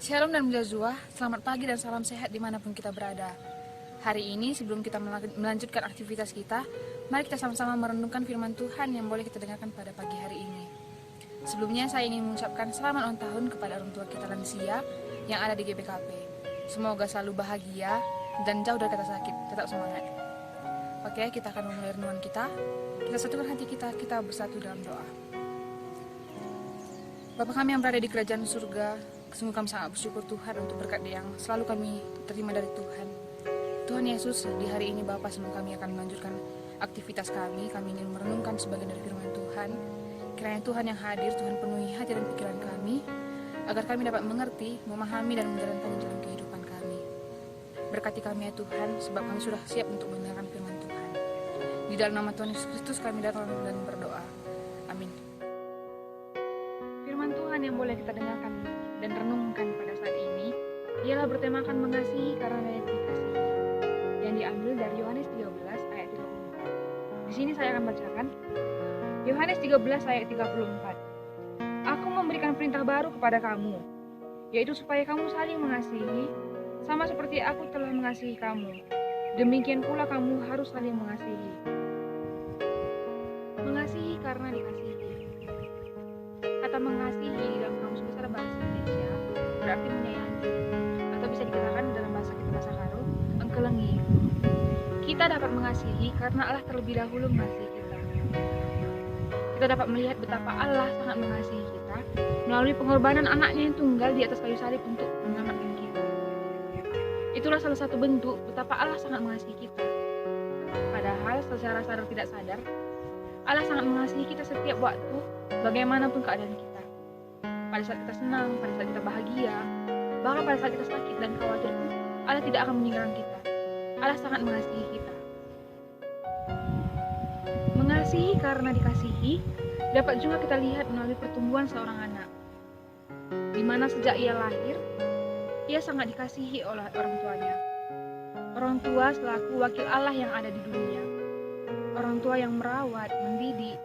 Shalom dan Mujazua, selamat pagi dan salam sehat dimanapun kita berada. Hari ini sebelum kita melanjutkan aktivitas kita, mari kita sama-sama merenungkan firman Tuhan yang boleh kita dengarkan pada pagi hari ini. Sebelumnya saya ingin mengucapkan selamat ulang tahun kepada orang tua kita lansia yang ada di GBKP. Semoga selalu bahagia dan jauh dari kata sakit, tetap semangat. Oke, kita akan memulai renungan kita. Kita satukan hati kita bersatu dalam doa. Bapa kami yang berada di kerajaan surga, sungguh kami sangat bersyukur Tuhan untuk berkat yang selalu kami terima dari Tuhan. Tuhan Yesus, di hari ini Bapa sebelum kami akan melanjutkan aktivitas kami ingin merenungkan sebagian dari firman Tuhan. Kiranya Tuhan yang hadir, Tuhan penuhi hati dan pikiran kami, agar kami dapat mengerti, memahami dan menjalankannya dalam kehidupan kami. Berkati kami ya Tuhan, sebab kami sudah siap untuk mendengarkan firman Tuhan. Di dalam nama Tuhan Yesus Kristus kami datang dan berdoa. Amin. Firman Tuhan yang boleh kita dengarkan dan renungkan pada saat ini ialah bertemakan mengasihi karena dikasihi, yang diambil dari Yohanes 13 ayat 34. Di sini saya akan bacakan Yohanes 13 ayat 34. Aku memberikan perintah baru kepada kamu, yaitu supaya kamu saling mengasihi, sama seperti aku telah mengasihi kamu. Demikian pula kamu harus saling mengasihi. Mengasihi karena dikasihi. Kata mengasihi di dalam Kamus Besar Bahasa Indonesia berarti menyayangi, atau bisa dikatakan dalam bahasa kita bahasa Karo, engkelengi. Kita dapat mengasihi karena Allah terlebih dahulu mengasihi kita. Kita dapat melihat betapa Allah sangat mengasihi kita melalui pengorbanan anaknya yang tunggal di atas kayu salib untuk menyelamatkan kita. Itulah salah satu bentuk betapa Allah sangat mengasihi kita. Padahal secara sadar tidak sadar, Allah sangat mengasihi kita setiap waktu, bagaimanapun keadaan kita. Pada saat kita senang, pada saat kita bahagia, bahkan pada saat kita sakit dan khawatir pun, Allah tidak akan meninggalkan kita. Allah sangat mengasihi kita. Mengasihi karena dikasihi dapat juga kita lihat melalui pertumbuhan seorang anak, di mana sejak ia lahir, ia sangat dikasihi oleh orang tuanya. Orang tua selaku wakil Allah yang ada di dunia. Orang tua yang merawat, mendidik,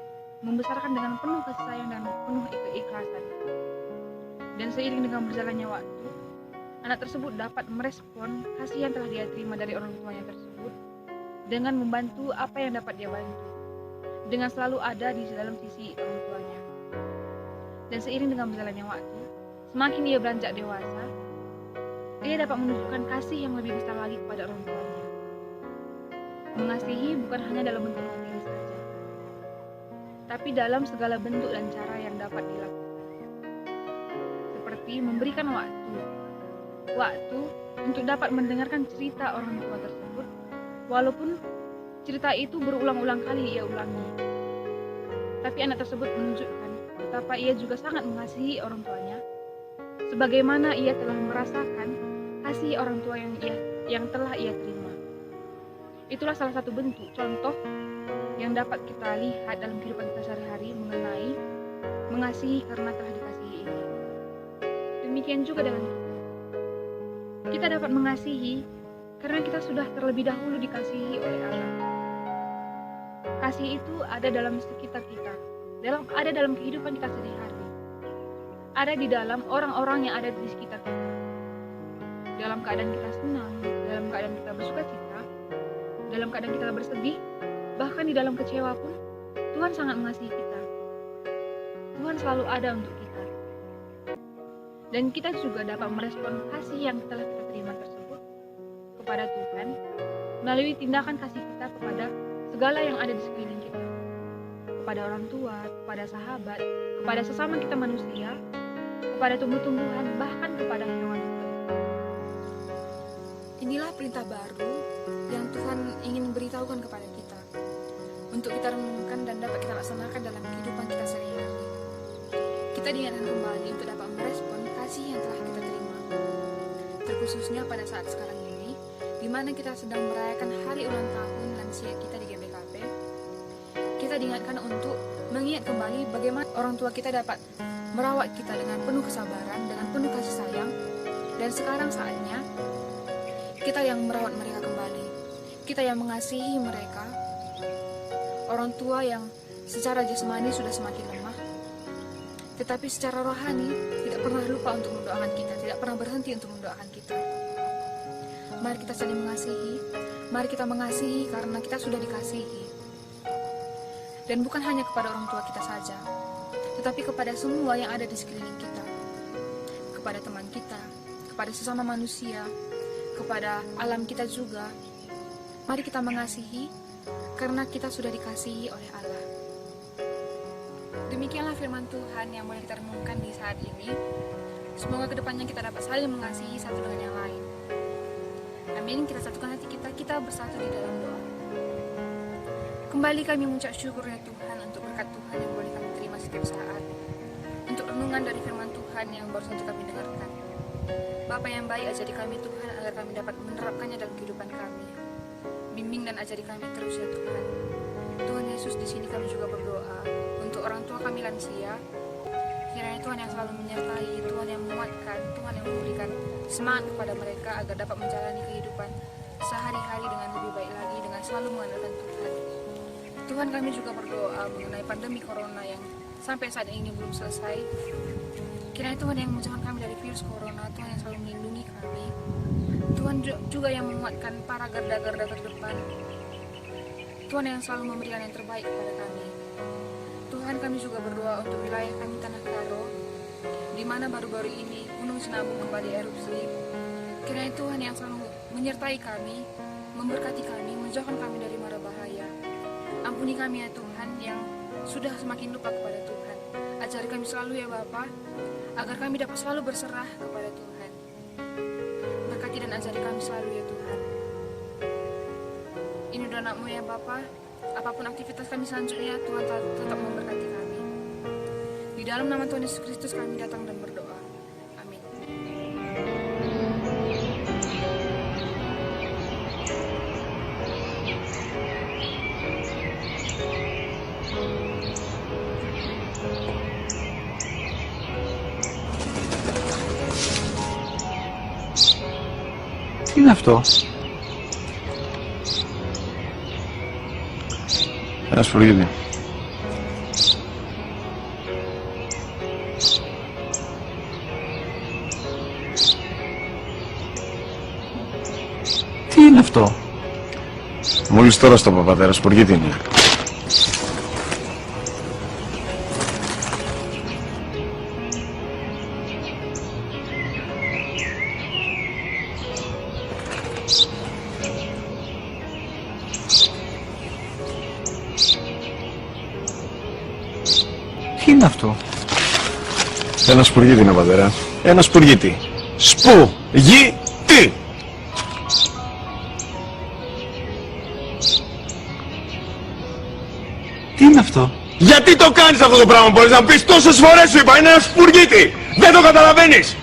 membesarkan dengan penuh kasih sayang dan penuh keikhlasan. Dan seiring dengan berjalannya waktu, anak tersebut dapat merespon kasih yang telah dia terima dari orang tuanya tersebut dengan membantu apa yang dapat dia bantu, dengan selalu ada di dalam sisi orang tuanya. Dan seiring dengan berjalannya waktu, semakin ia beranjak dewasa, ia dapat menunjukkan kasih yang lebih besar lagi kepada orang tuanya. Mengasihi bukan hanya dalam bentuk materi saja, tapi dalam segala bentuk dan cara yang dapat dilakukan. Seperti memberikan waktu untuk dapat mendengarkan cerita orang tua tersebut, walaupun cerita itu berulang-ulang kali ia ulangi. Tapi anak tersebut menunjukkan betapa ia juga sangat mengasihi orang tuanya, sebagaimana ia telah merasakan kasih orang tua yang telah ia terima. Itulah salah satu bentuk contoh yang dapat kita lihat dalam kehidupan kita sehari-hari mengenai mengasihi karena telah dikasihi ini. Demikian juga dengan kita. Kita dapat mengasihi karena kita sudah terlebih dahulu dikasihi oleh Allah. Kasih itu ada dalam sekitar kita, ada dalam kehidupan kita sehari-hari. Ada di dalam orang-orang yang ada di sekitar kita. Dalam keadaan kita senang, dalam keadaan kita bersuka cita, dalam keadaan kita bersedih, bahkan di dalam kecewa pun, Tuhan sangat mengasihi kita. Tuhan selalu ada untuk kita. Dan kita juga dapat merespon kasih yang telah kita terima tersebut kepada Tuhan melalui tindakan kasih kita kepada segala yang ada di sekeliling kita. Kepada orang tua, kepada sahabat, kepada sesama kita manusia, kepada tumbuh-tumbuhan, bahkan kepada hewan. Inilah perintah baru yang Tuhan ingin beritahukan kepada kita, untuk kita renungkan dan dapat kita laksanakan dalam kehidupan kita sehari-hari. Kita diingatkan kembali untuk dapat merespon kasih yang telah kita terima, terkhususnya pada saat sekarang ini, di mana kita sedang merayakan hari ulang tahun lansia kita di GBKP. Kita diingatkan untuk mengingat kembali bagaimana orang tua kita dapat merawat kita dengan penuh kesabaran, dengan penuh kasih sayang, dan sekarang saatnya kita yang merawat mereka kembali. Kita yang mengasihi mereka, orang tua yang secara jasmani sudah semakin lemah, tetapi secara rohani tidak pernah lupa untuk mendoakan kita, tidak pernah berhenti untuk mendoakan kita. Mari kita saling mengasihi, mari kita mengasihi karena kita sudah dikasihi. Dan bukan hanya kepada orang tua kita saja, tetapi kepada semua yang ada di sekeliling kita, kepada teman kita, kepada sesama manusia, kepada alam kita juga. Mari kita mengasihi karena kita sudah dikasihi oleh Allah. Demikianlah firman Tuhan yang boleh kita renungkan di saat ini. Semoga kedepannya kita dapat saling mengasihi satu dengan yang lain. Amin. Kita satukan hati kita bersatu di dalam doa. Kembali kami mengucap syukur ya Tuhan untuk berkat Tuhan yang boleh kami terima setiap saat, untuk renungan dari firman Tuhan yang baru saja kami dengarkan. Bapa yang baik, ajari kami Tuhan agar kami dapat menerapkannya dalam kehidupan kami. Bimbing dan ajari kami terus ya Tuhan. Tuhan Yesus, di sini kami juga berdoa untuk orang tua kami lansia. Kiranya Tuhan yang selalu menyertai, Tuhan yang menguatkan, Tuhan yang memberikan semangat kepada mereka agar dapat menjalani kehidupan sehari-hari dengan lebih baik lagi, dengan selalu mengandalkan Tuhan. Tuhan, kami juga berdoa mengenai pandemi corona yang sampai saat ini belum selesai. Kiranya Tuhan yang menjauhkan kami dari virus corona, Tuhan yang selalu melindungi kami. Tuhan juga yang menguatkan para garda-garda terdepan. Tuhan yang selalu memberikan yang terbaik kepada kami. Tuhan, kami juga berdoa untuk wilayah kami Tanah Karo, di mana baru-baru ini Gunung Sinabung kembali erupsi. Kiranya Tuhan yang selalu menyertai kami, memberkati kami, menjauhkan kami dari mara bahaya. Ampuni kami ya Tuhan yang sudah semakin lupa kepada Tuhan. Ajari kami selalu ya Bapa, agar kami dapat selalu berserah kepada Tuhan. Berkati dan ajari kami selalu ya Tuhan. Ini doa anak-Mu ya Bapa. Apapun aktivitas kami selanjutnya, Tuhan tetap memberkati kami. Di dalam nama Tuhan Yesus Kristus kami datang dan berdoa. Amin. Τι είναι αυτό? Ένα σφραγίδι. Τι είναι αυτό? Μόλις τώρα στο παπατέρα, σπουργίτη είναι. Τι είναι αυτό? Ένα σπουργίτη είναι, πατέρα. Ένα σπουργίτη. Σπουργίτη! Τι είναι αυτό? Γιατί το κάνεις αυτό το πράγμα? Μπορείς να πεις τόσες φορές, σου είπα, είναι ένα σπουργίτη! Δεν το καταλαβαίνεις!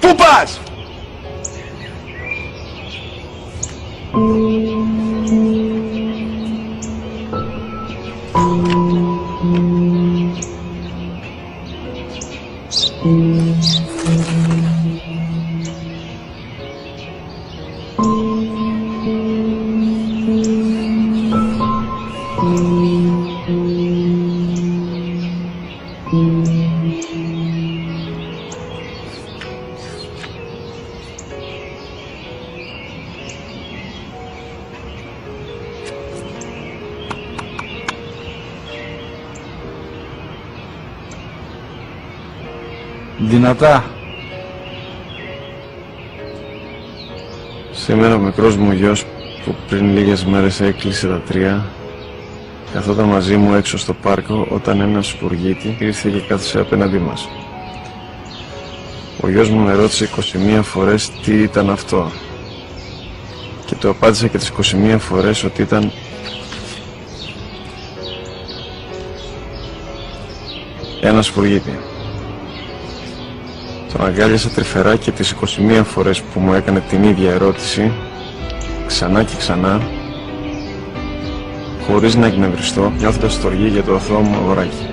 Πού πας? Δυνατά. Σήμερα ο μικρός μου γιος που πριν λίγες μέρες έκλεισε τα 3 καθόταν μαζί μου έξω στο πάρκο όταν ένας σπουργίτη ήρθε και κάθισε απέναντί μας. Ο γιος μου με ρώτησε 21 φορές τι ήταν αυτό και του απάντησα και τις 21 φορές ότι ήταν ένα σπουργίτη. Τον αγκάλιασα τρυφερά και τις 21 φορές που μου έκανε την ίδια ερώτηση, ξανά και ξανά, χωρίς να εκνευριστώ, νιώθοντας στοργή για το αθώο μου αγοράκι.